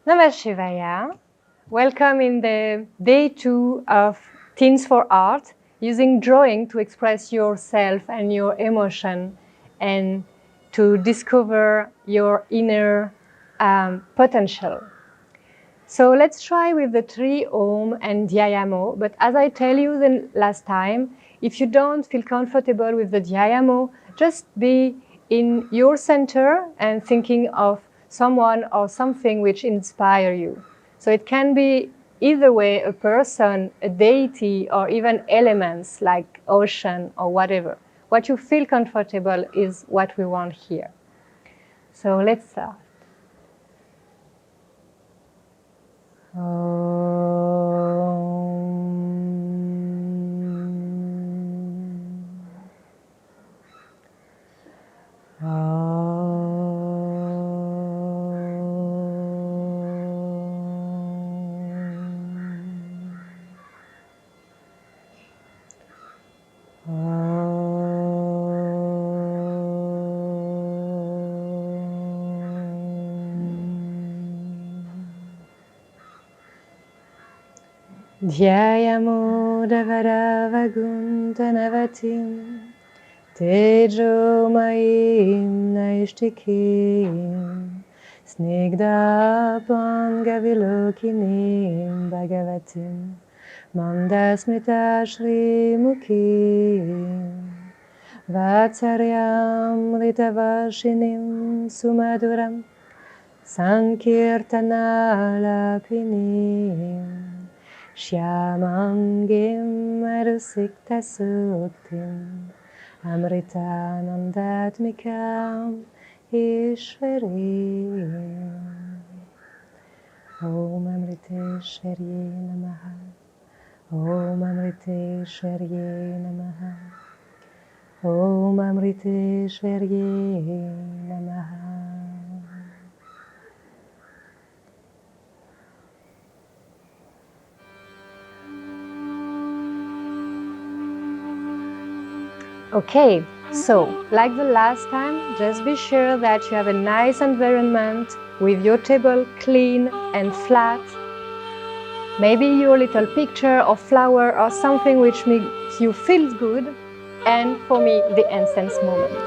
Namah Shivaya. Welcome in the day 2 of Teens for Art, using drawing to express yourself and your emotion and to discover your inner potential. So let's try with the Tri Om and Dhyayamo. But as I tell you the last time, if you don't feel comfortable with the Dhyayamo, just be in your center and thinking of someone or something which inspire you. So it can be either way, a person, a deity, or even elements like ocean or whatever. What you feel comfortable is what we want here. So let's start. Dhyayamo Davaravaguntanavatim Tejomayim Naishtikim Snigdhapangavilokinim Bhagavatim Mandasmita Shri Mukim Vatsaryam Ritavashinim Sumaduram Sankirtanalapinim Shyamangim Marusikta Suktim Amritanandatmikam Ishvarim Om Amriteshwarye Namaha Om Amriteshwarye Namaha Om Amriteshwarye Namaha. Okay, so like the last time, just be sure that you have a nice environment with your table clean and flat. Maybe your little picture or flower or something which makes you feel good. And for me, the incense moment.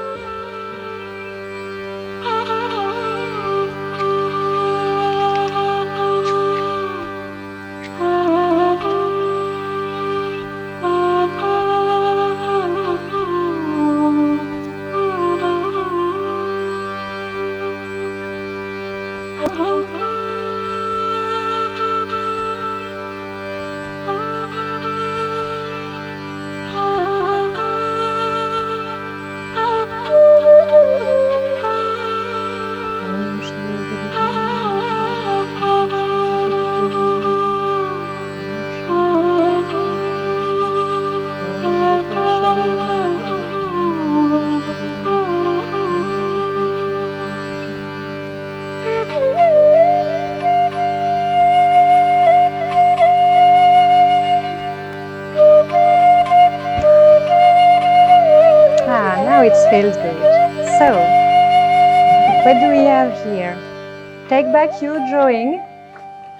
Now it feels good. So, what do we have here? Take back your drawing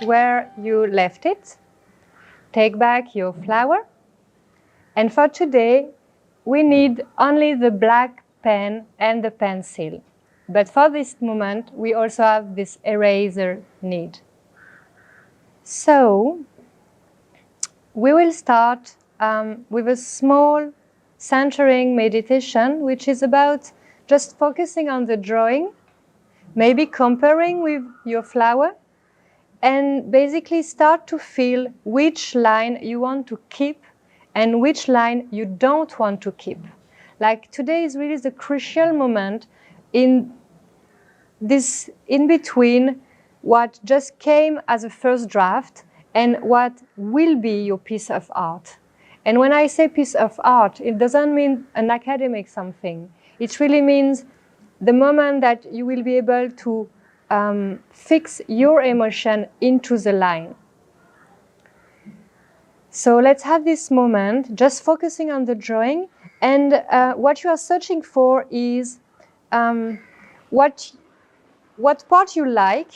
where you left it. Take back your flower. And for today, we need only the black pen and the pencil. But for this moment, we also have this eraser need. So, we will start with a small centering meditation, which is about just focusing on the drawing, maybe comparing with your flower, and basically start to feel which line you want to keep and which line you don't want to keep. Like today is really the crucial moment in this in between what just came as a first draft and what will be your piece of art. And when I say piece of art, it doesn't mean an academic something. It really means the moment that you will be able to fix your emotion into the line. So let's have this moment, just focusing on the drawing. And what you are searching for is what part you like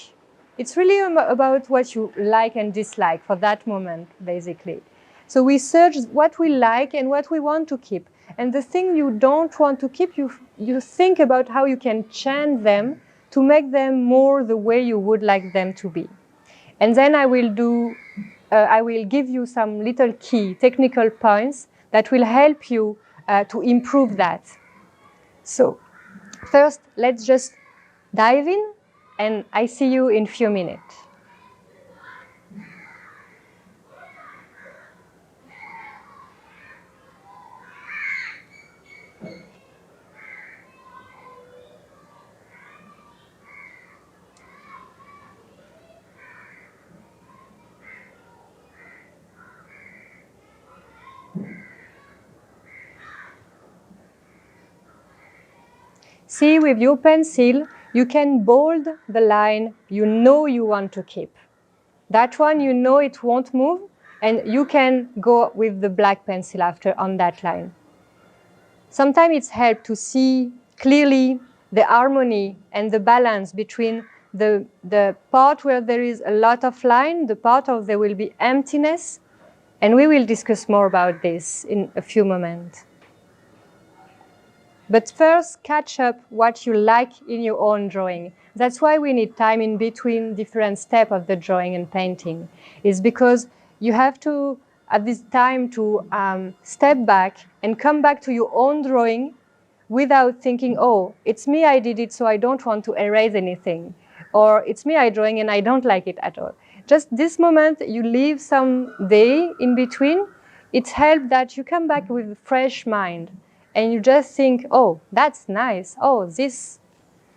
It's really about what you like and dislike for that moment, basically. So we search what we like and what we want to keep. And the thing you don't want to keep, you think about how you can change them to make them more the way you would like them to be. And then I will give you some little key technical points that will help you to improve that. So first, let's just dive in, and I see you in a few minutes. See, with your pencil, you can bold the line you know you want to keep. That one, you know it won't move, and you can go with the black pencil after on that line. Sometimes it's helpful to see clearly the harmony and the balance between the part where there is a lot of line, the part of there will be emptiness, and we will discuss more about this in a few moments. But first, catch up what you like in your own drawing. That's why we need time in between different steps of the drawing and painting. It's because you have to, at this time, to step back and come back to your own drawing without thinking, oh, it's me, I did it, so I don't want to erase anything. Or it's me, I drawing, and I don't like it at all. Just this moment, you leave some day in between. It helps that you come back with a fresh mind. And you just think, oh, that's nice. Oh, this,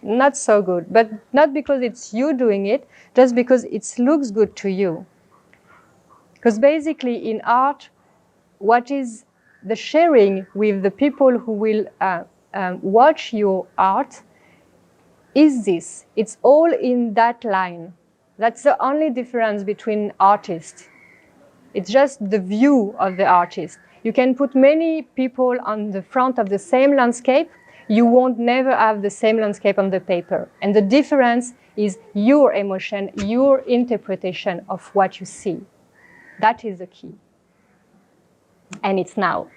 not so good. But not because it's you doing it, just because it looks good to you. Because basically in art, what is the sharing with the people who will watch your art is this. It's all in that line. That's the only difference between artists. It's just the view of the artist. You can put many people on the front of the same landscape. You won't never have the same landscape on the paper. And the difference is your emotion, your interpretation of what you see. That is the key. And it's now.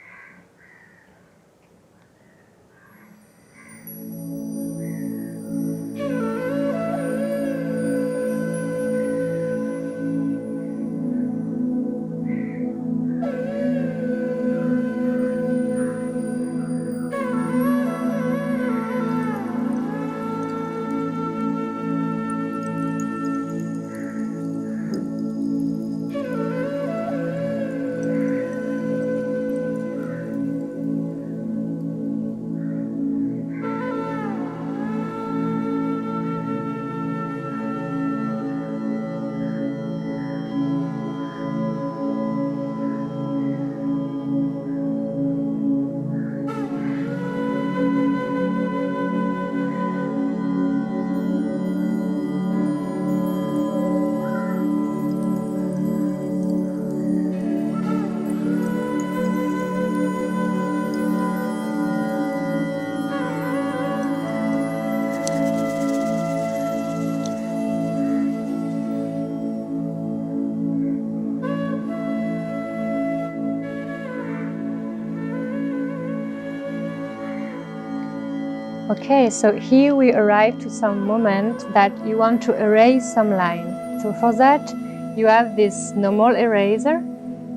Okay, so here we arrive to some moment that you want to erase some line. So for that, you have this normal eraser,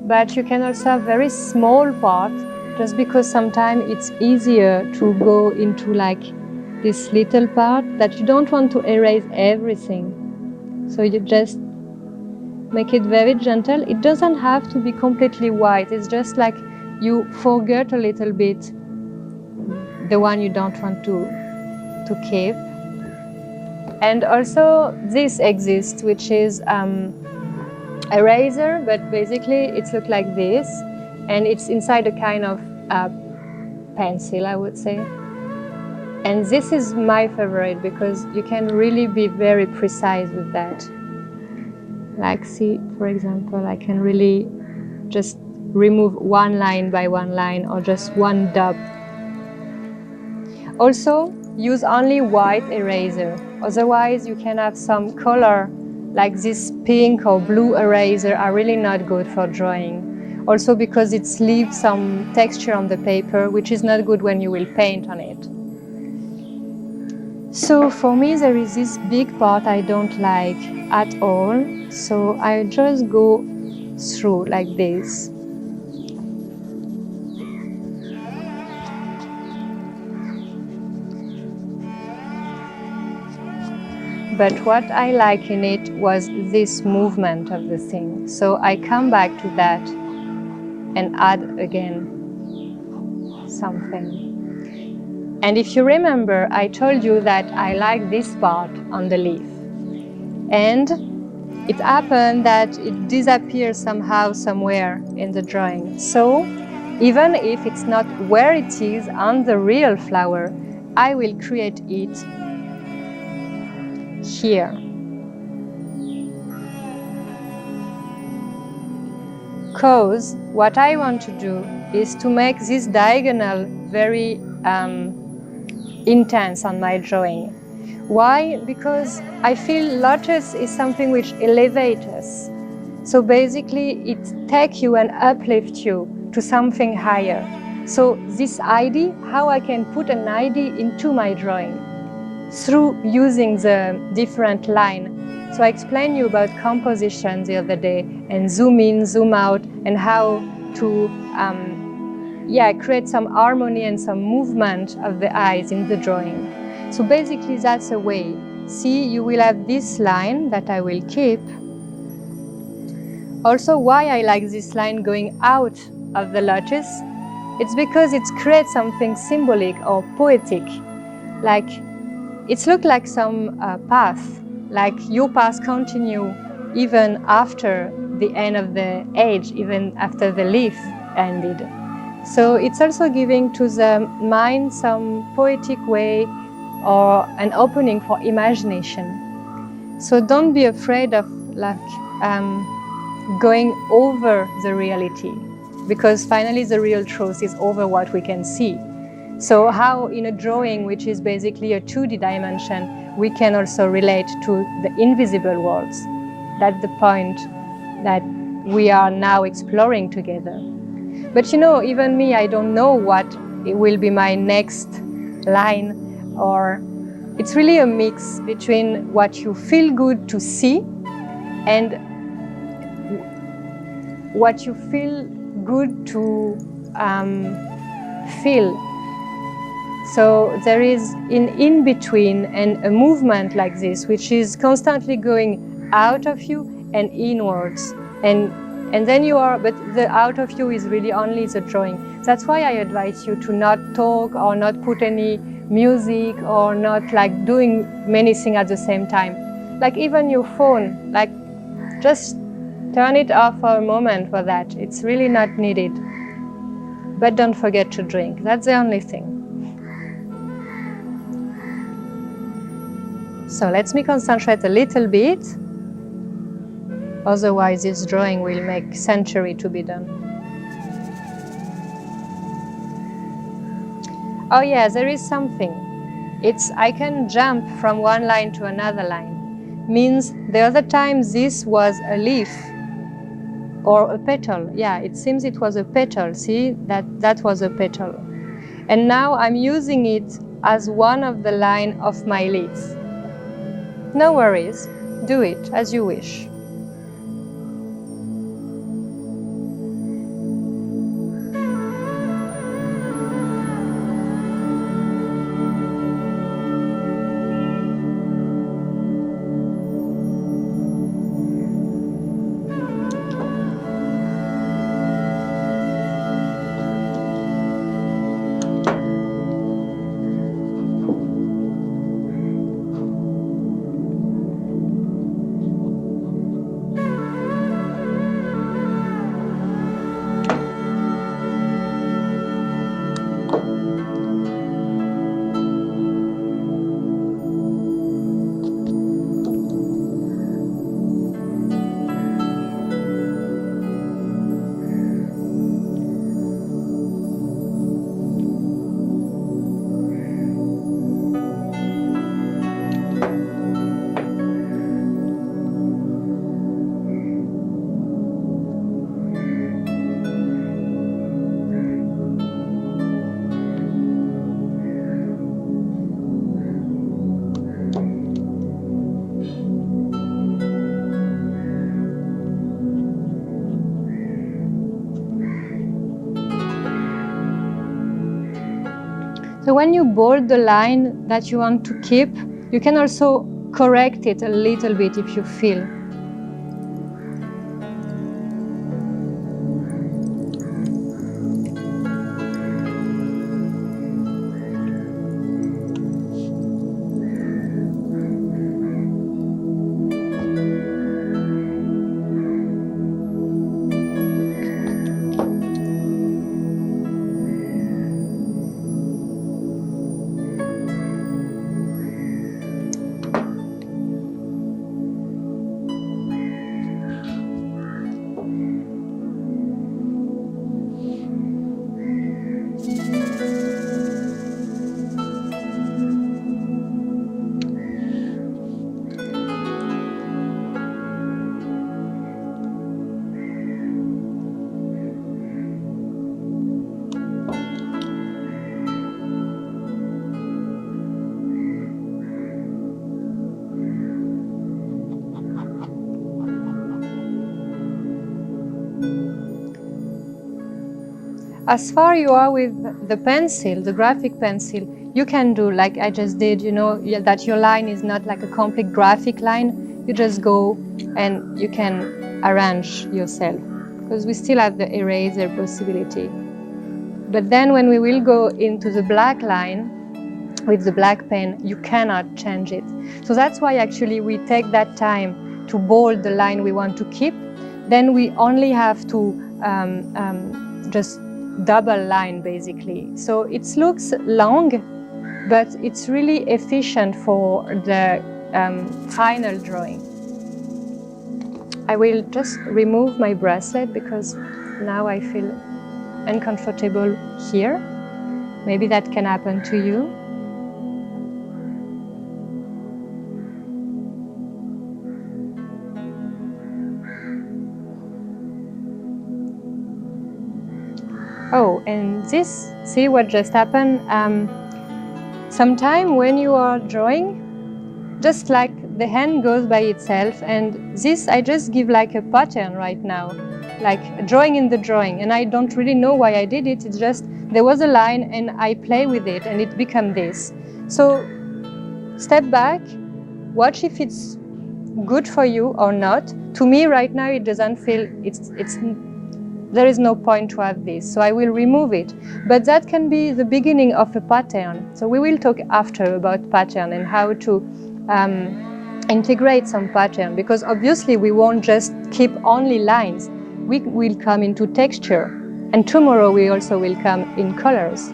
but you can also have very small part, just because sometimes it's easier to go into like this little part that you don't want to erase everything. So you just make it very gentle. It doesn't have to be completely white. It's just like you forget a little bit the one you don't want to keep. And also this exists, which is eraser, but basically it looks like this, and it's inside a kind of pencil, I would say. And this is my favorite because you can really be very precise with that. Like, see, for example, I can really just remove one line by one line, or just one dot. Also, use only white eraser. Otherwise, you can have some color like this pink or blue eraser are really not good for drawing. Also because it leaves some texture on the paper, which is not good when you will paint on it. So for me, there is this big part I don't like at all. So I just go through like this. But what I like in it was this movement of the thing. So I come back to that and add again something. And if you remember, I told you that I like this part on the leaf. And it happened that it disappears somehow somewhere in the drawing. So even if it's not where it is on the real flower, I will create it here. Because what I want to do is to make this diagonal very intense on my drawing. Why? Because I feel lotus is something which elevates us. So basically it takes you and uplifts you to something higher. So this idea, how I can put an idea into my drawing through using the different line. So I explained you about composition the other day and zoom in, zoom out, and how to create some harmony and some movement of the eyes in the drawing. So basically that's a way. See, you will have this line that I will keep. Also, why I like this line going out of the lotus, it's because it creates something symbolic or poetic. Like, it looks like some path, like your path continue even after the end of the age, even after the leaf ended. So it's also giving to the mind some poetic way or an opening for imagination. So don't be afraid of going over the reality, because finally the real truth is over what we can see. So how in a drawing, which is basically a 2D dimension, we can also relate to the invisible worlds. That's the point that we are now exploring together. But you know, even me, I don't know what it will be my next line, or it's really a mix between what you feel good to see and what you feel good to feel. So there is in between and a movement like this, which is constantly going out of you and inwards. And then you are, but the out of you is really only the drawing. That's why I advise you to not talk or not put any music or not like doing many things at the same time. Like even your phone, like just turn it off for a moment for that. It's really not needed. But don't forget to drink. That's the only thing. So let me concentrate a little bit. Otherwise, this drawing will make century to be done. Oh yeah, there is something. I can jump from one line to another line. Means the other time this was a leaf or a petal. Yeah, it seems it was a petal. See, that was a petal. And now I'm using it as one of the line of my leaf. No worries, do it as you wish. So when you bold the line that you want to keep, you can also correct it a little bit if you feel. As far you are with the pencil, the graphic pencil, you can do like I just did, you know, that your line is not like a complete graphic line. You just go and you can arrange yourself, because we still have the eraser possibility. But then when we will go into the black line with the black pen, you cannot change it. So that's why actually we take that time to bold the line we want to keep. Then we only have to just double line basically. So it looks long, but it's really efficient for the final drawing. I will just remove my bracelet because now I feel uncomfortable here. Maybe that can happen to you. Oh, and this, see what just happened? Sometime when you are drawing, just like the hand goes by itself, and this I just give like a pattern right now, like a drawing in the drawing, and I don't really know why I did it. It's just there was a line and I play with it and it became this. So step back, watch if it's good for you or not. To me right now it doesn't feel, there is no point to have this, so I will remove it. But that can be the beginning of a pattern. So we will talk after about pattern and how to integrate some pattern, because obviously we won't just keep only lines. We will come into texture, and tomorrow we also will come in colors.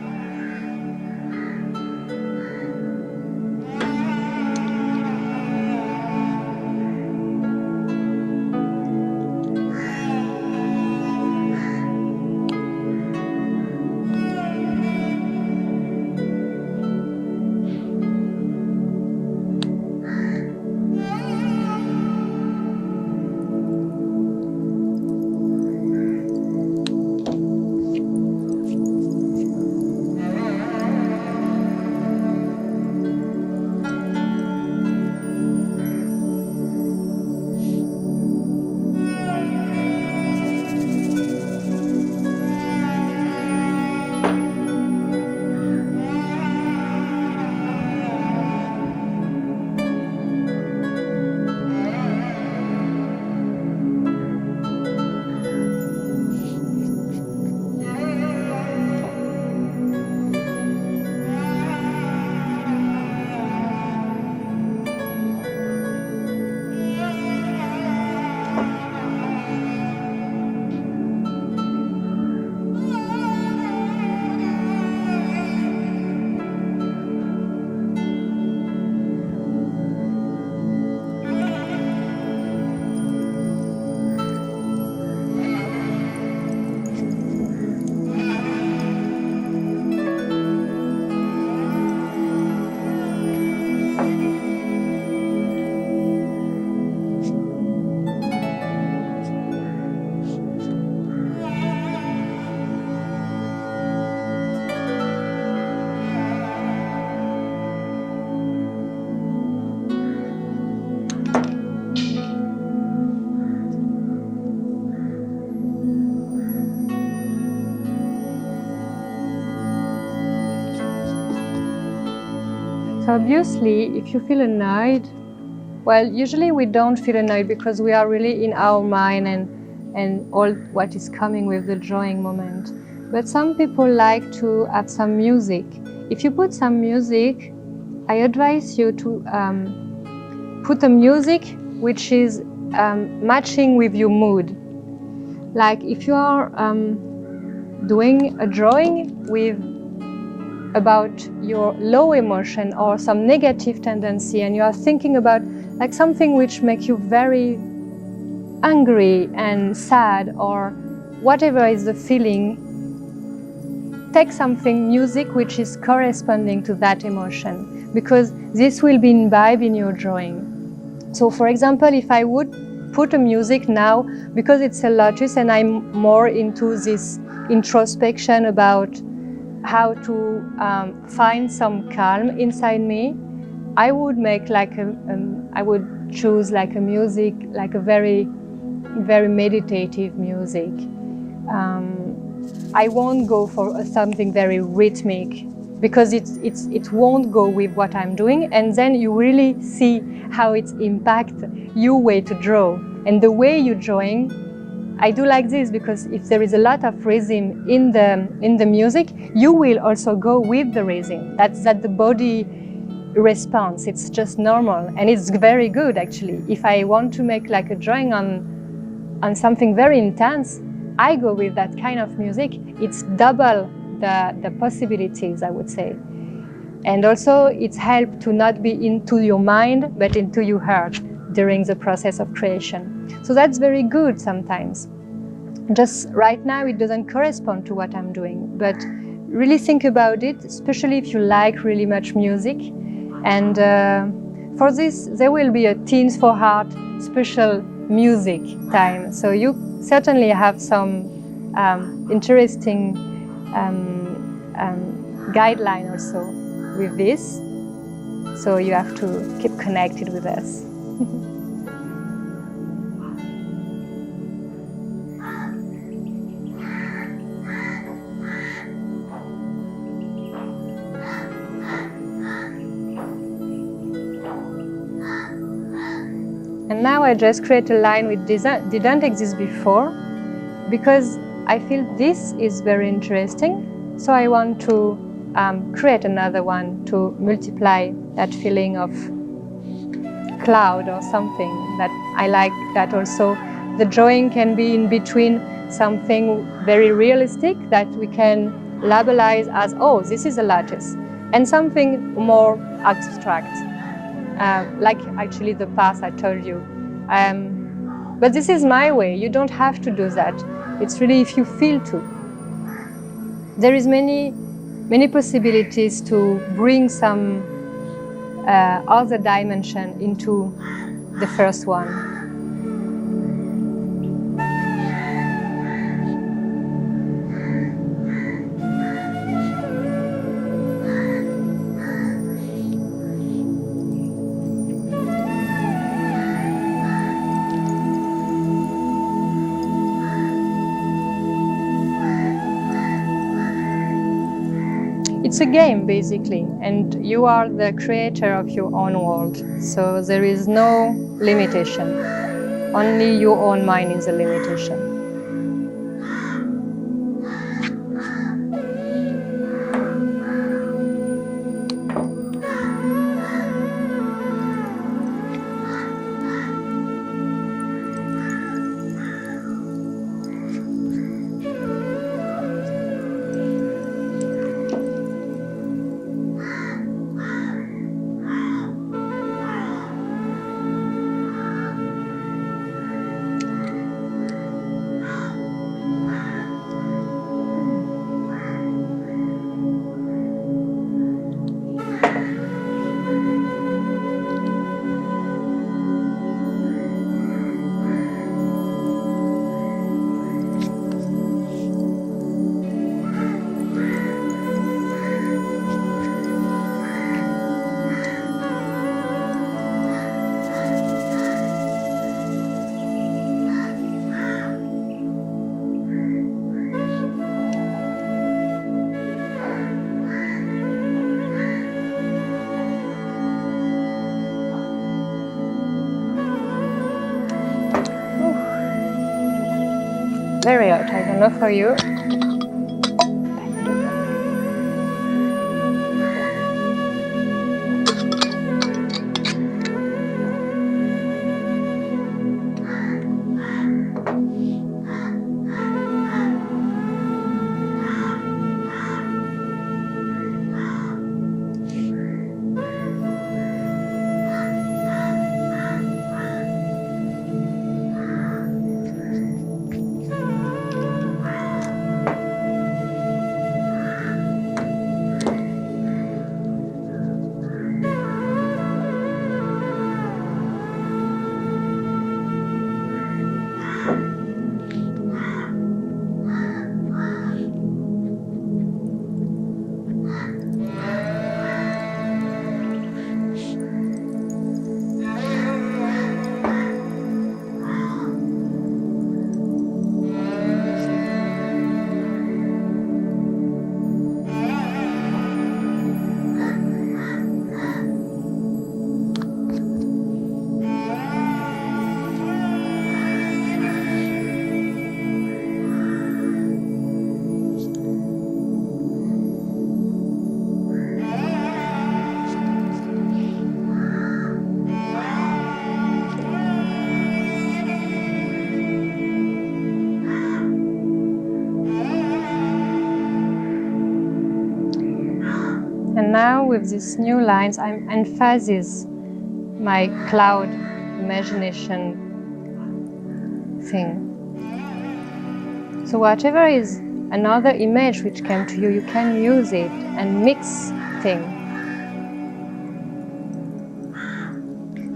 obviously, if you feel annoyed, well, usually we don't feel annoyed because we are really in our mind and all what is coming with the drawing moment. But some people like to have some music. If you put some music, I advise you to put a music which is matching with your mood. Like if you are doing a drawing with about your low emotion or some negative tendency, and you are thinking about like something which makes you very angry and sad, or whatever is the feeling, take something music which is corresponding to that emotion, because this will be imbibed in your drawing. So for example, if I would put a music now, because it's a lotus and I'm more into this introspection about how to find some calm inside me, I would make like I would choose like a music, like a very, very meditative music. I won't go for something very rhythmic, because it won't go with what I'm doing, and then you really see how it impacts your way to draw and the way you're drawing. I do like this because if there is a lot of rhythm in the music, you will also go with the rhythm. That's the body response. It's just normal, and it's very good actually. If I want to make like a drawing on something very intense, I go with that kind of music. It's double the possibilities, I would say. And also it's helped to not be into your mind, but into your heart during the process of creation. So that's very good sometimes. Just right now it doesn't correspond to what I'm doing, but really think about it, especially if you like really much music. And for this, there will be a Teens for Heart special music time. So you certainly have some interesting guideline also with this. So you have to keep connected with us. And now I just create a line which didn't exist before, because I feel this is very interesting. So I want to create another one to multiply that feeling of cloud or something. That I like that also. The drawing can be in between something very realistic that we can labelize as, oh, this is a lattice, and something more abstract. Like actually the path I told you. But this is my way. You don't have to do that. It's really if you feel to. There is many possibilities to bring some other dimension into the first one. It's a game, basically, and you are the creator of your own world. So there is no limitation. Only your own mind is a limitation. very hot. I don't know for you. And now with these new lines, I'm emphasizing my cloud imagination thing. So whatever is another image which came to you, you can use it and mix things.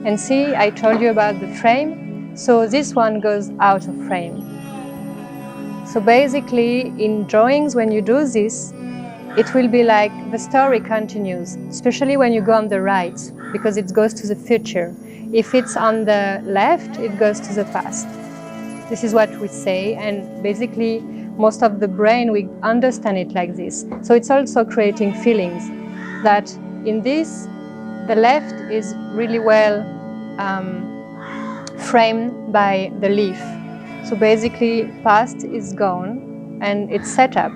And see, I told you about the frame. So this one goes out of frame. So basically, in drawings, when you do this, it will be like the story continues, especially when you go on the right, because it goes to the future. If it's on the left, it goes to the past. This is what we say, and basically, most of the brain, we understand it like this. So it's also creating feelings that in this, the left is really well framed by the leaf. So basically, past is gone and it's set up,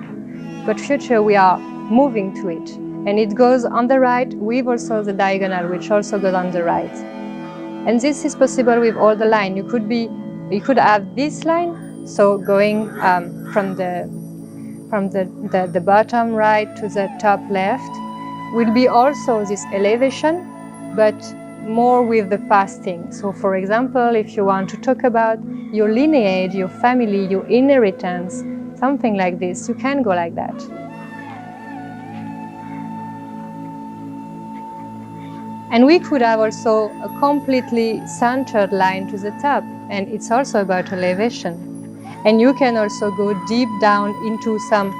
but future we are moving to it. And it goes on the right with also the diagonal, which also goes on the right. And this is possible with all the line. You could have this line, so going from the bottom right to the top left, will be also this elevation, but more with the past thing. So for example, if you want to talk about your lineage, your family, your inheritance, something like this, you can go like that. And we could have also a completely centered line to the top, and it's also about elevation. And you can also go deep down into some,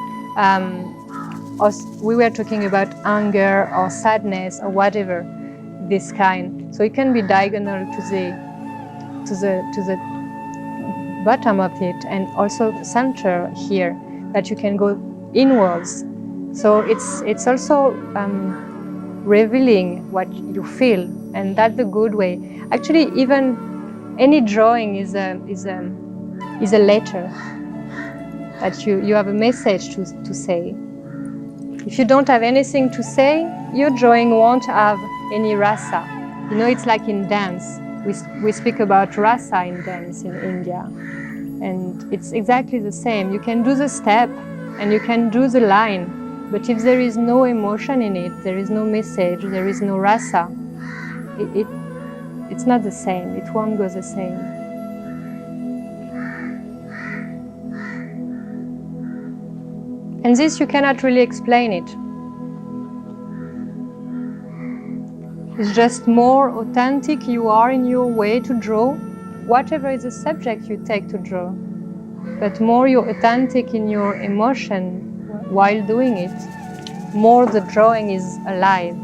we were talking about anger or sadness or whatever, this kind. So it can be diagonal to the bottom of it, and also center here, that you can go inwards. So it's also revealing what you feel, and that's the good way. Actually, even any drawing is a letter that you have a message to say. If you don't have anything to say, your drawing won't have any rasa. You know, it's like in dance. We speak about rasa in dance in India, and it's exactly the same. You can do the step and you can do the line. But if there is no emotion in it, there is no message, there is no rasa, it's not the same, it won't go the same. And this, you cannot really explain it. It's just more authentic you are in your way to draw, whatever is the subject you take to draw. But more you're authentic in your emotion while doing it, more the drawing is alive.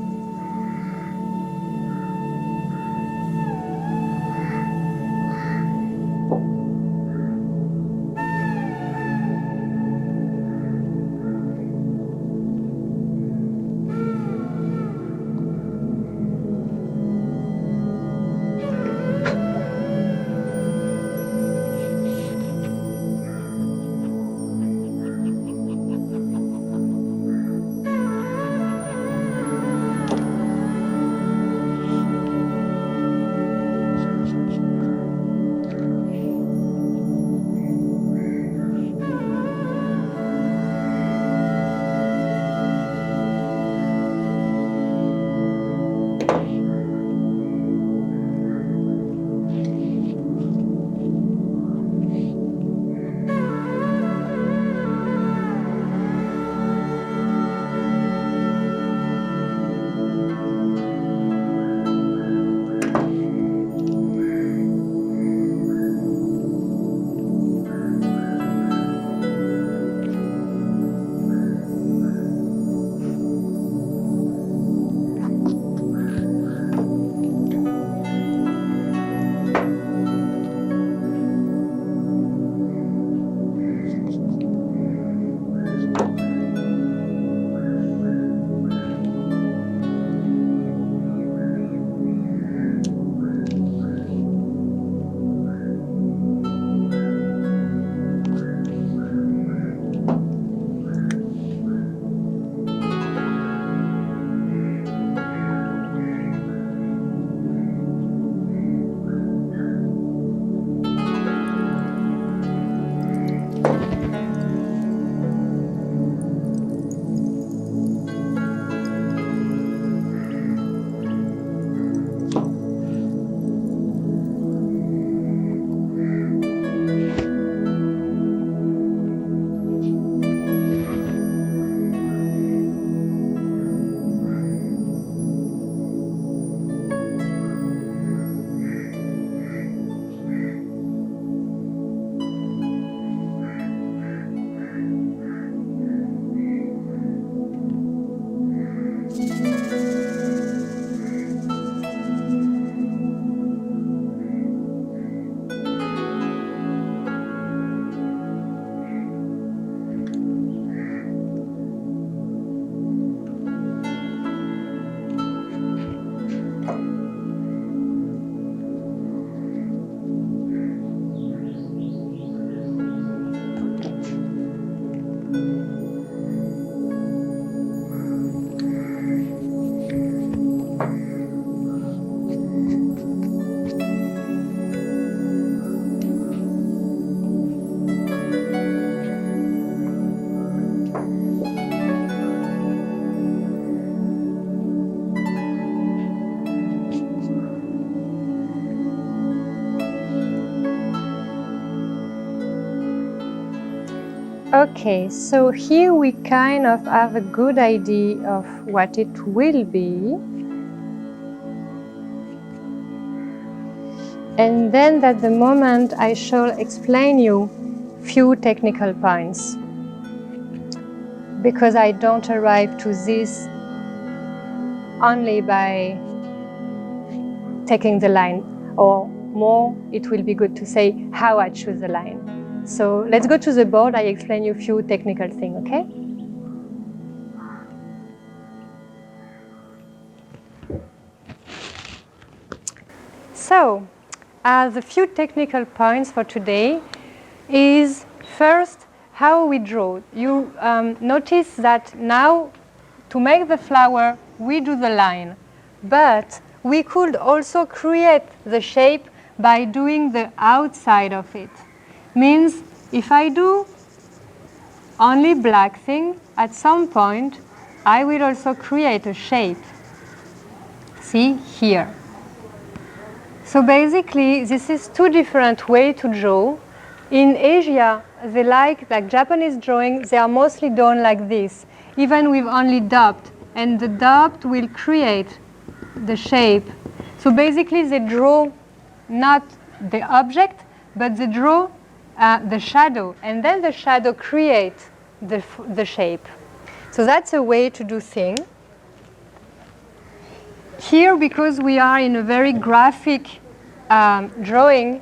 Okay, so here we kind of have a good idea of what it will be. And then at the moment I shall explain you few technical points, because I don't arrive to this only by taking the line, or more, it will be good to say how I choose the line. So let's go to the board, I explain you a few technical things, okay? So, the few technical points for today is first how we draw. You notice that now to make the flower we do the line, but we could also create the shape by doing the outside of it. Means if I do only black thing, at some point I will also create a shape. See here. So basically, this is two different ways to draw. In Asia, they like Japanese drawing, they are mostly done like this, even with only dot. And the dot will create the shape. So basically, they draw not the object, but they draw the shadow. And then the shadow creates the shape. So that's a way to do things. Here, because we are in a very graphic drawing,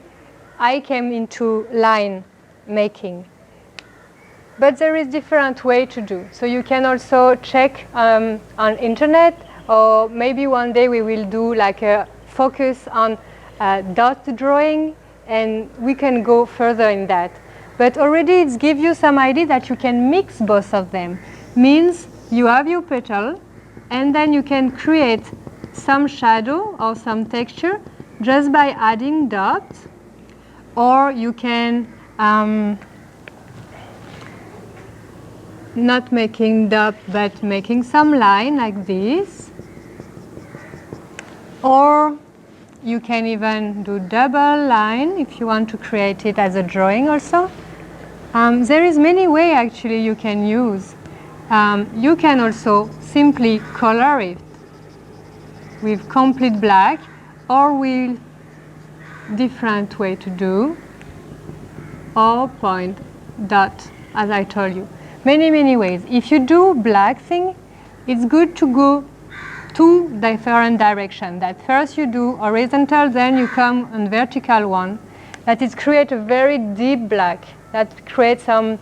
I came into line making. But there is different way to do. So you can also check on internet, or maybe one day we will do like a focus on dot drawing, and we can go further in that. But already it gives you some idea that you can mix both of them. Means you have your petal, and then you can create some shadow or some texture just by adding dots, or you can not making dot but making some line like this, or you can even do double line if you want to create it as a drawing also. There is many ways actually you can use. You can also simply color it with complete black, or with different way to do, or point dot, as I told you. Many ways. If you do black thing, it's good to go two different directions. That first you do horizontal, then you come on vertical one. That is create a very deep black. That creates some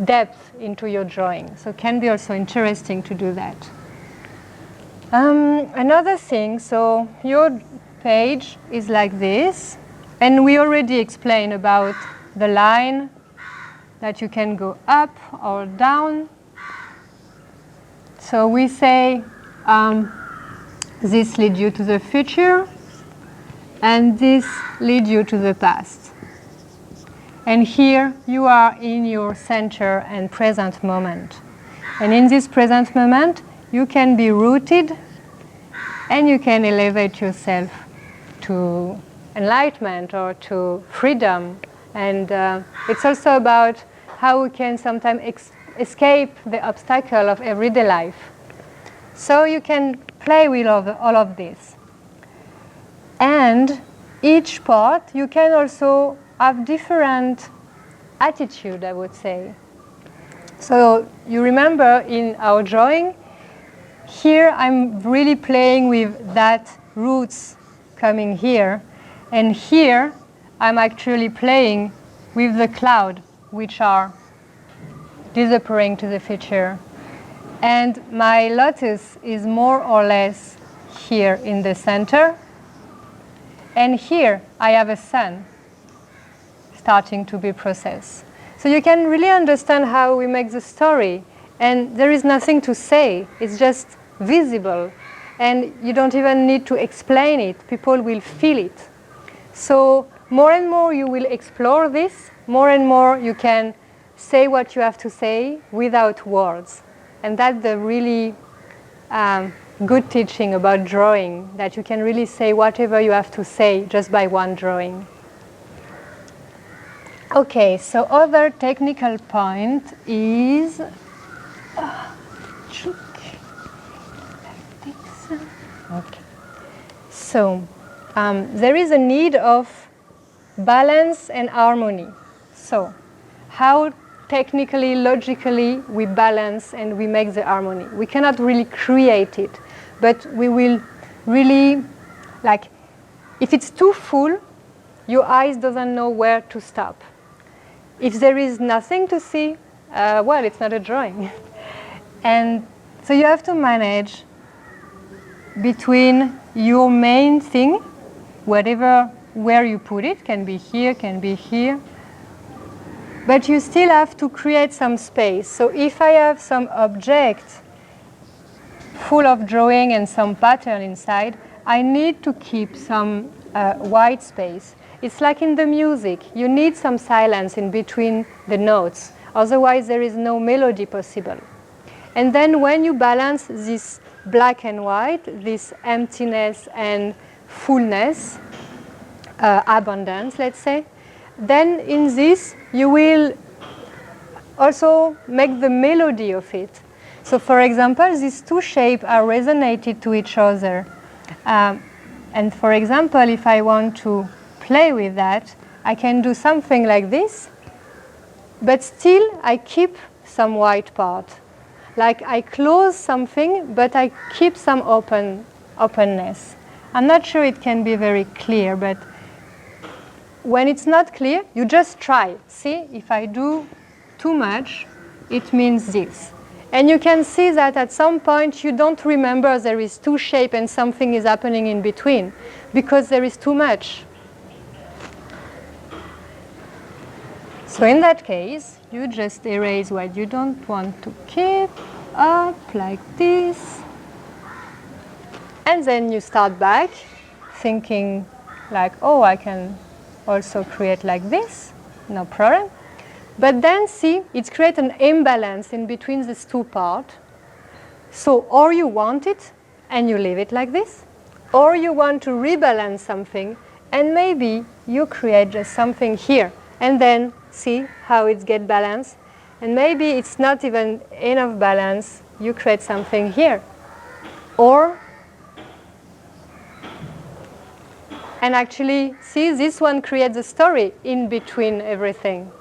depth into your drawing. So it can be also interesting to do that. Another thing, so your page is like this, and we already explained about the line that you can go up or down. So we say this leads you to the future, and this leads you to the past. And here you are in your center and present moment. And in this present moment, you can be rooted, and you can elevate yourself to enlightenment or to freedom. And it's also about how we can sometimes escape the obstacle of everyday life. So you can play with all of this. And each part, you can also have different attitude, I would say. So you remember in our drawing, here I'm really playing with that roots coming here, and here I'm actually playing with the cloud, which are disappearing to the future. And my lotus is more or less here in the center, and here I have a sun starting to be processed. So you can really understand how we make the story. And there is nothing to say, it's just visible. And you don't even need to explain it, people will feel it. So more and more you will explore this, more and more you can say what you have to say without words. And that's the really good teaching about drawing, that you can really say whatever you have to say just by one drawing. Okay, so other technical point is okay. So there is a need of balance and harmony. So how technically, logically we balance and we make the harmony? We cannot really create it, but we will really, like, if it's too full, your eyes doesn't know where to stop. If there is nothing to see, well, it's not a drawing. And so you have to manage between your main thing, whatever, where you put it, can be here, but you still have to create some space. So if I have some object full of drawing and some pattern inside, I need to keep some white space. It's like in the music. You need some silence in between the notes. Otherwise, there is no melody possible. And then when you balance this black and white, this emptiness and fullness, abundance, let's say, then in this, you will also make the melody of it. So for example, these two shapes are resonated to each other. And for example, if I want to play with that, I can do something like this, but still I keep some white part. Like I close something, but I keep some openness. I'm not sure it can be very clear, but when it's not clear, you just try. See, if I do too much, it means this. And you can see that at some point you don't remember there is two shapes and something is happening in between, because there is too much. So in that case, you just erase what you don't want to keep, up like this. And then you start back, thinking like, oh, I can also create like this, no problem. But then see, it creates an imbalance in between these two parts. So or you want it and you leave it like this, or you want to rebalance something and maybe you create just something here and then see how it gets balanced. And maybe it's not even enough balance, you create something here. Or, and actually, see, this one creates a story in between everything.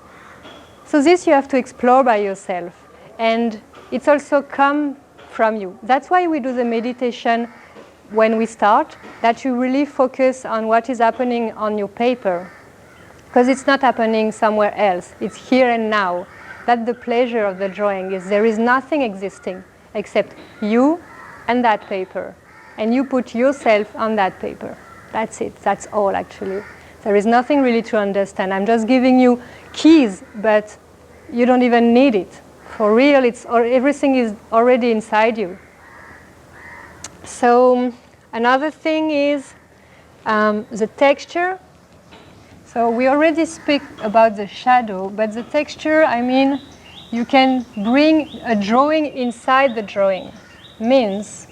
So this you have to explore by yourself. And it's also come from you. That's why we do the meditation when we start, that you really focus on what is happening on your paper. Because it's not happening somewhere else. It's here and now. That's the pleasure of the drawing, is there is nothing existing except you and that paper. And you put yourself on that paper. That's it. That's all, actually. There is nothing really to understand. I'm just giving you keys, but you don't even need it. For real, everything is already inside you. So another thing is the texture. So we already speak about the shadow, but the texture, I mean, you can bring a drawing inside the drawing. Means,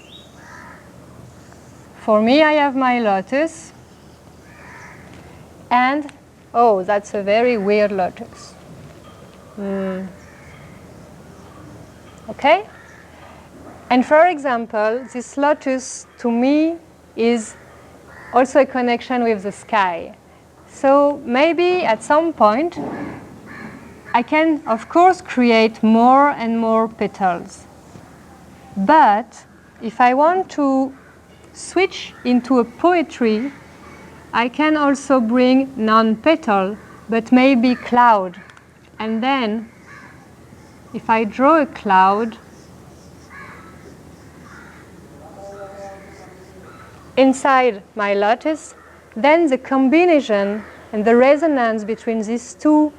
for me, I have my lotus, and, oh, that's a very weird lotus. Okay? And for example, this lotus, to me, is also a connection with the sky. So maybe at some point, I can, of course, create more and more petals. But if I want to switch into a poetry, I can also bring non-petal, but maybe cloud. And then, if I draw a cloud, inside my lotus, then the combination and the resonance between these two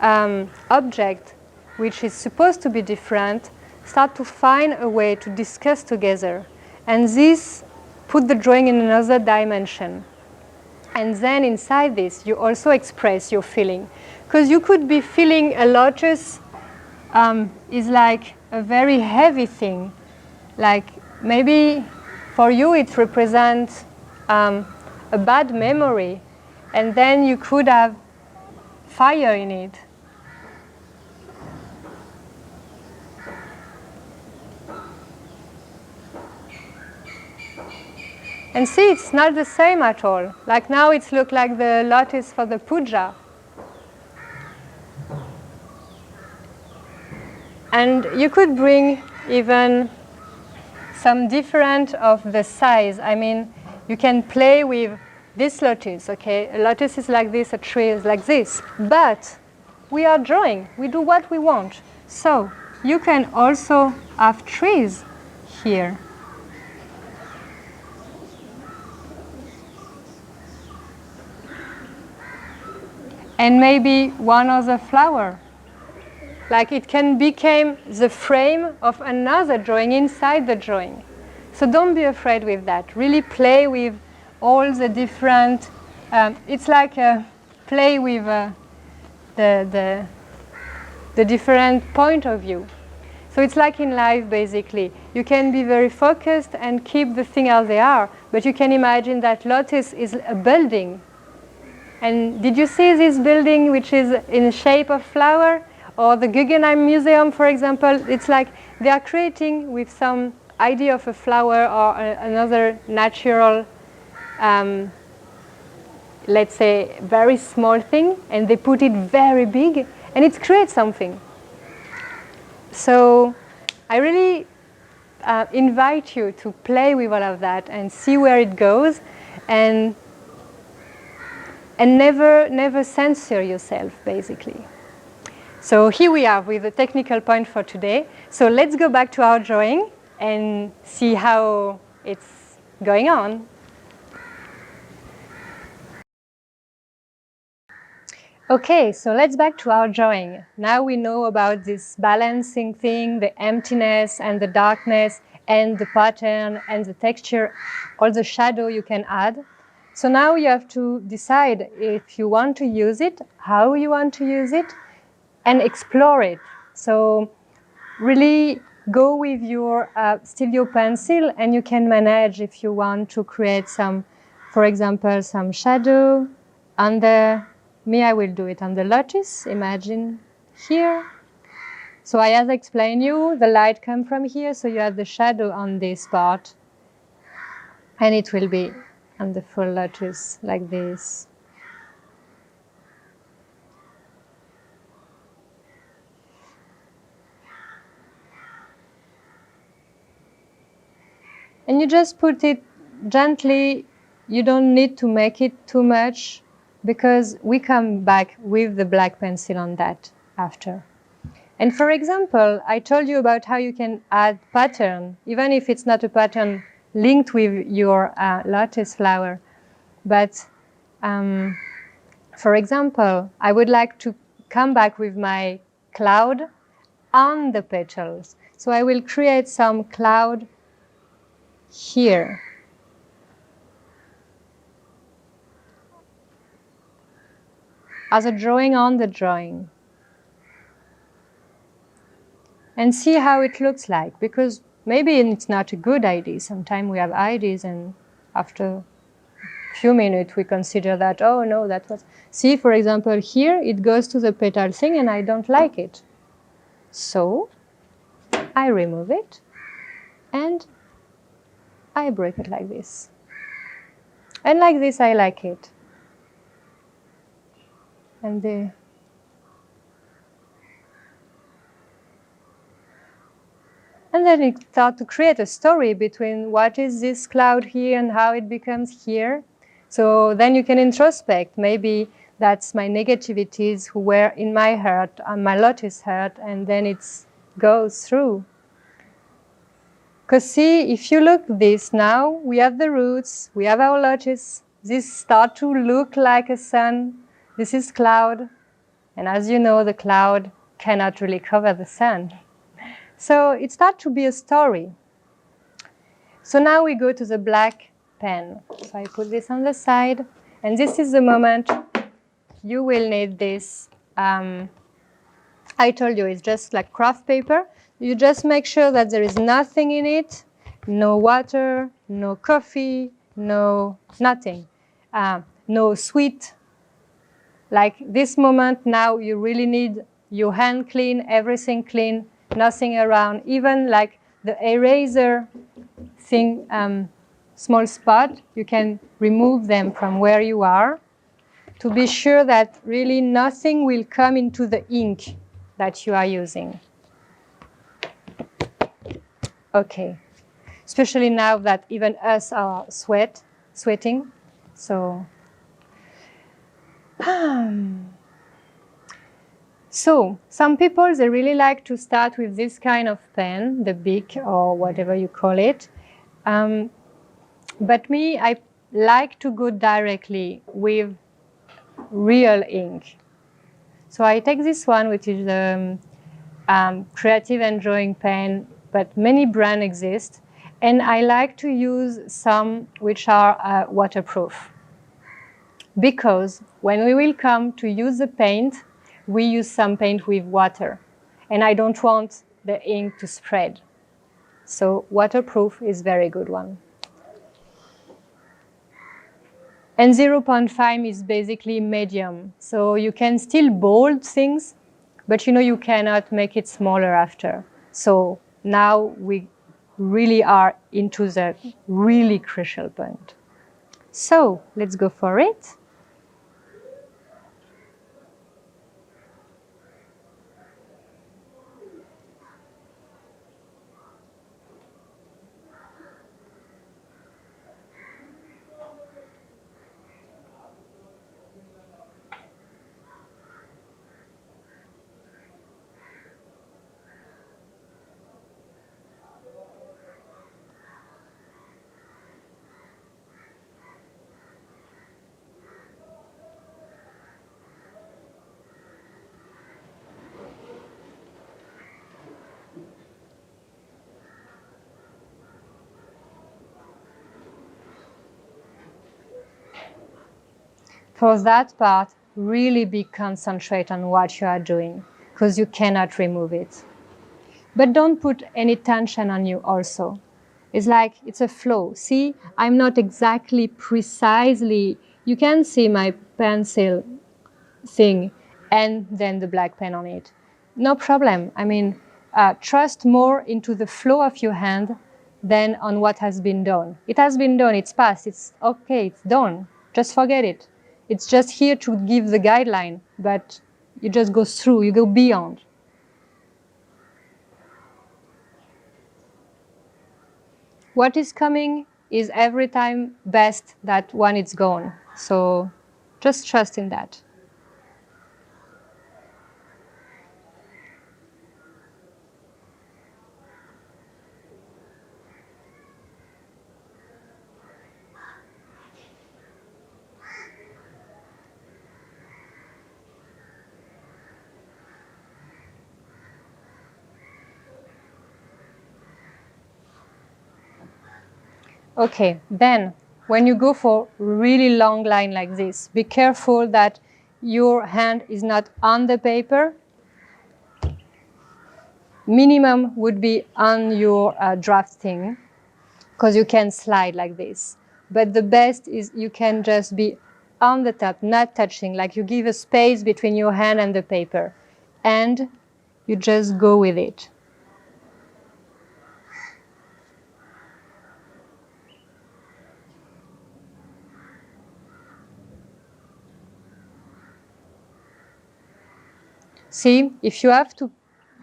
objects, which is supposed to be different, start to find a way to discuss together. And this put the drawing in another dimension. And then inside this, you also express your feeling. Because you could be feeling a lotus is like a very heavy thing. Like maybe for you it represents a bad memory. And then you could have fire in it. And see, it's not the same at all. Like now it looks like the lotus for the puja. And you could bring even some different of the size. I mean, you can play with this lotus, okay? A lotus is like this, a tree is like this. But we are drawing. We do what we want. So you can also have trees here. And maybe one other flower. Like it can become the frame of another drawing inside the drawing. So don't be afraid with that. Really play with all the different, it's like play with the different point of view. So it's like in life, basically. You can be very focused and keep the thing as they are, but you can imagine that lotus is a building. And did you see this building which is in the shape of flower? Or the Guggenheim Museum, for example, it's like they are creating with some idea of a flower or another natural, let's say, very small thing, and they put it very big, and it creates something. So I really invite you to play with all of that and see where it goes, and never censor yourself, basically. So here we are with the technical point for today. So let's go back to our drawing and see how it's going on. Okay, so let's back to our drawing. Now we know about this balancing thing, the emptiness and the darkness and the pattern and the texture, all the shadow you can add. So now you have to decide if you want to use it, how you want to use it, and explore it. So really go with your still your pencil, and you can manage if you want to create some, for example, some shadow under me. I will do it on the lotus. Imagine here. So I have explained you, the light comes from here, so you have the shadow on this part, and it will be on the full lotus like this. And you just put it gently. You don't need to make it too much, because we come back with the black pencil on that after. And for example, I told you about how you can add pattern, even if it's not a pattern linked with your lotus flower. But for example, I would like to come back with my cloud on the petals. So I will create some cloud here. As a drawing on the drawing. And see how it looks like, because maybe it's not a good idea. Sometimes we have ideas and after a few minutes we consider that, oh no, that was... See, for example, here it goes to the petal thing and I don't like it. So I remove it and I break it like this. And like this I like it. And then it starts to create a story between what is this cloud here and how it becomes here. So then you can introspect. Maybe that's my negativities who were in my heart, on my lotus heart, and then it goes through. Because see, if you look this now, we have the roots, we have our lotus. This starts to look like a sun. This is cloud. And as you know, the cloud cannot really cover the sun. So it starts to be a story. So now we go to the black pen. So I put this on the side. And this is the moment you will need this. I told you it's just like craft paper. You just make sure that there is nothing in it. No water, no coffee, no nothing. No sweet Like this moment now, you really need your hand clean, everything clean, nothing around, even like the eraser thing, small spot, you can remove them from where you are to be sure that really nothing will come into the ink that you are using. Okay, especially now that even us are sweating, so. So, some people, they really like to start with this kind of pen, the Bic or whatever you call it. But me, I like to go directly with real ink. So I take this one, which is the creative and drawing pen, but many brands exist. And I like to use some which are waterproof. Because when we will come to use the paint, we use some paint with water. And I don't want the ink to spread. So waterproof is a very good one. And 0.5 is basically medium. So you can still bold things, but you cannot make it smaller after. So now we really are into the really crucial point. So let's go for it. For that part, really be concentrate on what you are doing, because you cannot remove it. But don't put any tension on you also. It's like it's a flow. See, I'm not exactly precisely, you can see my pencil thing and then the black pen on it. No problem. I mean, trust more into the flow of your hand than on what has been done. It has been done, it's past, it's okay, it's done. Just forget it. It's just here to give the guideline, but you just go through, you go beyond. What is coming is every time best than when it's gone. So just trust in that. Okay, then when you go for really long line like this, be careful that your hand is not on the paper. Minimum would be on your drafting, because you can slide like this. But the best is you can just be on the top, not touching, like you give a space between your hand and the paper. And you just go with it. See, if you have to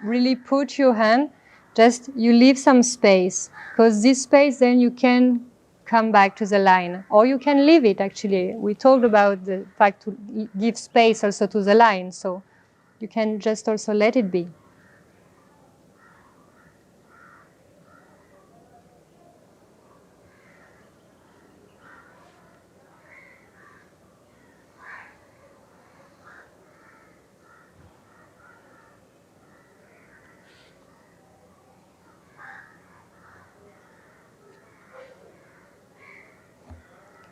really put your hand, just you leave some space, because this space then you can come back to the line, or you can leave it actually. We talked about the fact to give space also to the line, so you can just also let it be.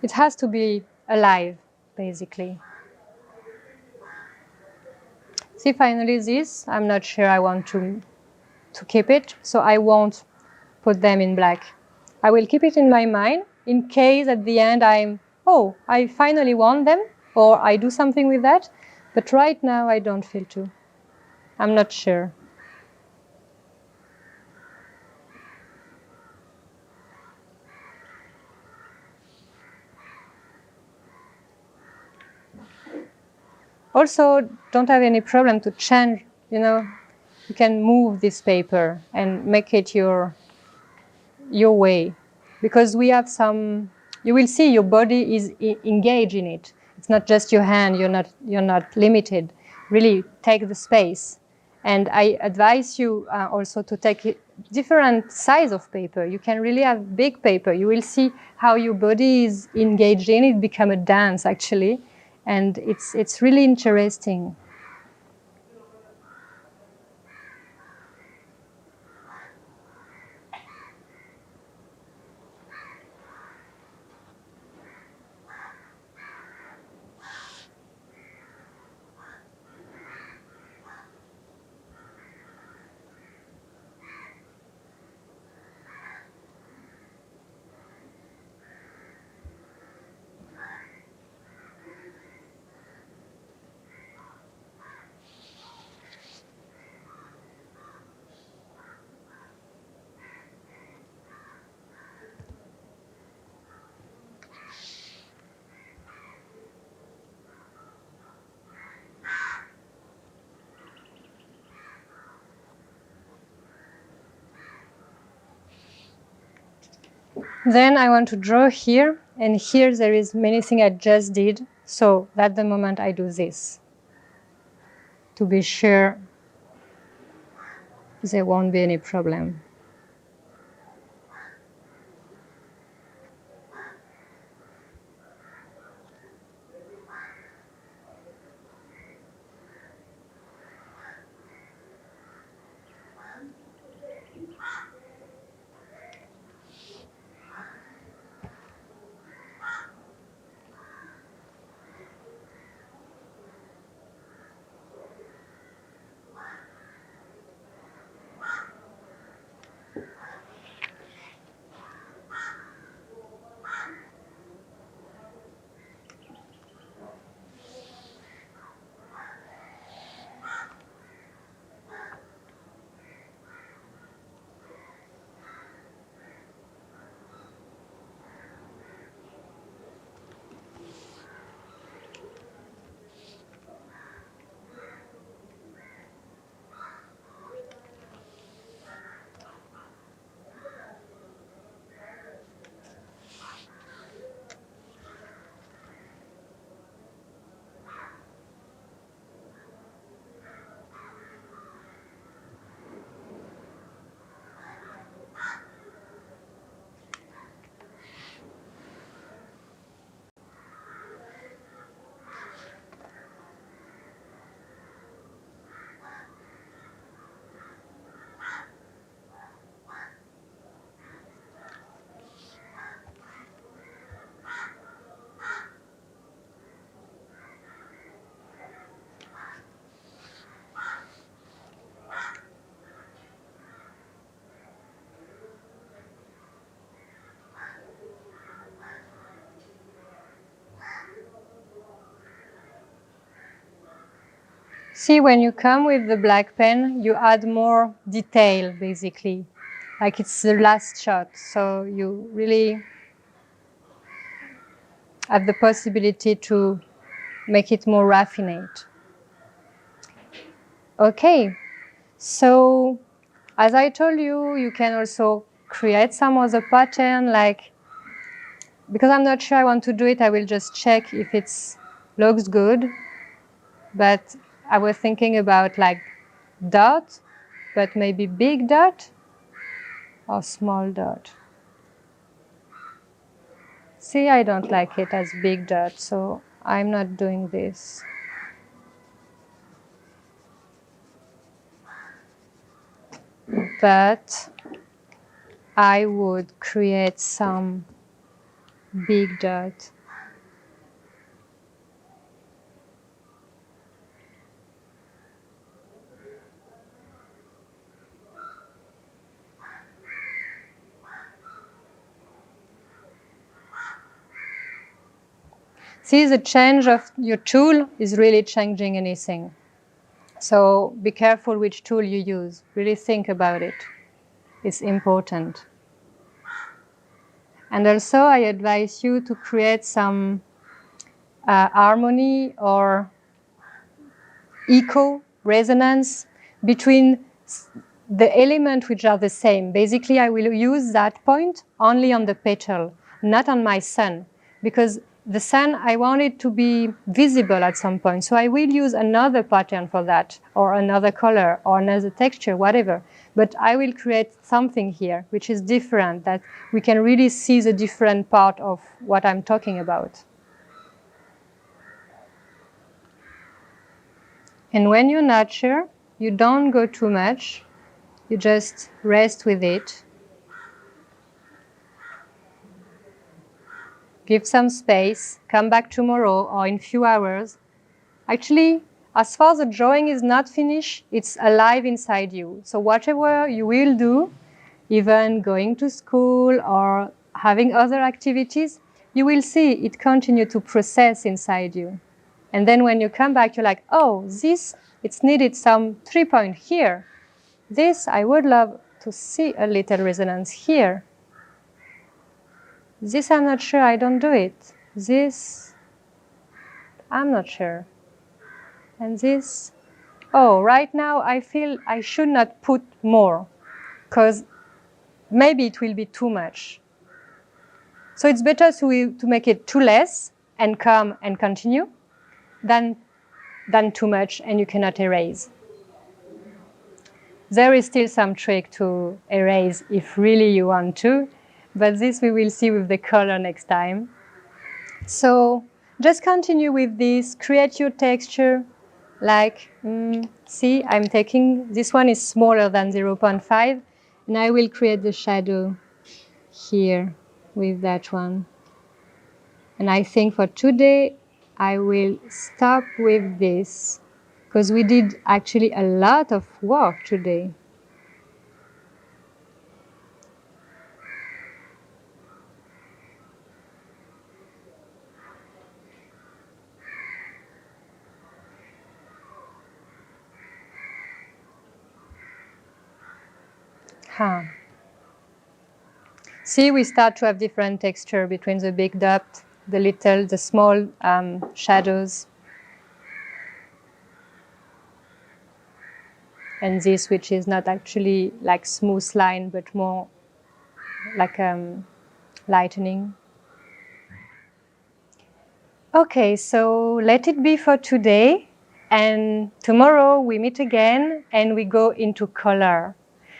It has to be alive, basically. See, finally this, I'm not sure I want to keep it, so I won't put them in black. I will keep it in my mind in case at the end I finally want them. or I do something with that. But right now, I don't feel to. I'm not sure. Also, don't have any problem to change, you know. You can move this paper and make it your way, because we have some, you will see your body is engaged in it. It's not just your hand, you're not limited. Really take the space. And I advise you also to take different size of paper. You can really have big paper. You will see how your body is engaged in it, become a dance actually. And it's really interesting. Then I want to draw here, and here there is many things I just did. So at the moment I do this, to be sure there won't be any problem. See, when you come with the black pen, you add more detail, basically. Like it's the last shot. So you really have the possibility to make it more raffinate. Okay, so as I told you, you can also create some other pattern, like, because I'm not sure I want to do it, I will just check if it looks good. But I was thinking about like dot, but maybe big dot or small dot. See, I don't like it as big dot, so I'm not doing this. But I would create some big dot. See, the change of your tool is really changing anything. So be careful which tool you use. Really think about it. It's important. And also, I advise you to create some harmony or echo, resonance between the elements which are the same. Basically, I will use that point only on the petal, not on my sun, because the sun, I want it to be visible at some point. So I will use another pattern for that, or another color, or another texture, whatever. But I will create something here which is different, that we can really see the different part of what I'm talking about. And when you nurture, you don't go too much. You just rest with it. Give some space. Come back tomorrow or in a few hours. Actually, as far as the drawing is not finished, it's alive inside you. So whatever you will do, even going to school or having other activities, you will see it continue to process inside you. And then when you come back, you're like, oh, this, it's needed some 3 point here. This, I would love to see a little resonance here. This, I'm not sure, I don't do it. This, I'm not sure. And this, oh, right now I feel I should not put more, because maybe it will be too much. So it's better to make it too less and come and continue than too much and you cannot erase. There is still some trick to erase if really you want to, but this we will see with the color next time. So just continue with this, create your texture. Like, see, I'm taking, this one is smaller than 0.5, and I will create the shadow here with that one. And I think for today, I will stop with this, because we did actually a lot of work today. See, we start to have different texture between the big dot, the small shadows, and this, which is not actually like smooth line, but more like lightening. Okay, so let it be for today, and tomorrow we meet again and we go into color.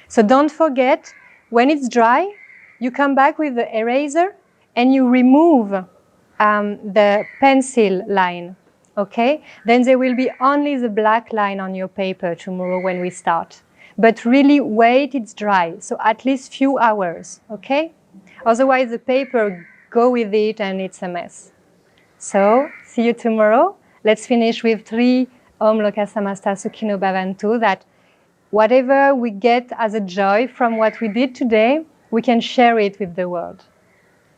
So don't forget, when it's dry, you come back with the eraser and you remove the pencil line, okay? Then there will be only the black line on your paper tomorrow when we start. But really wait, it's dry, so at least few hours, okay? Otherwise the paper go with it and it's a mess. So see you tomorrow. Let's finish with 3 Om Loka Samasta Sukhino Bhavantu, that whatever we get as a joy from what we did today, we can share it with the world.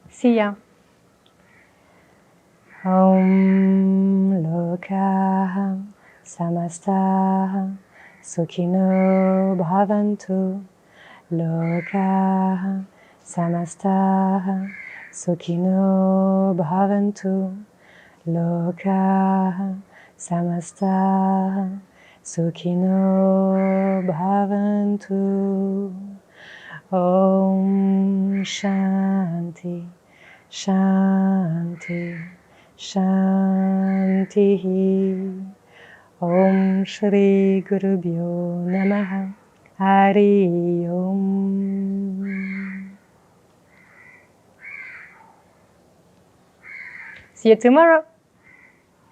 See ya. Om Loka Samasta Sukhino Bhavantu. Loka Samasta Sukhino Bhavantu. Loka Samasta Sukhino Bhavantu. Om Shanti, Shanti, Shanti. Om Shri Gurubhyo Namaha. Hari Om. See you tomorrow.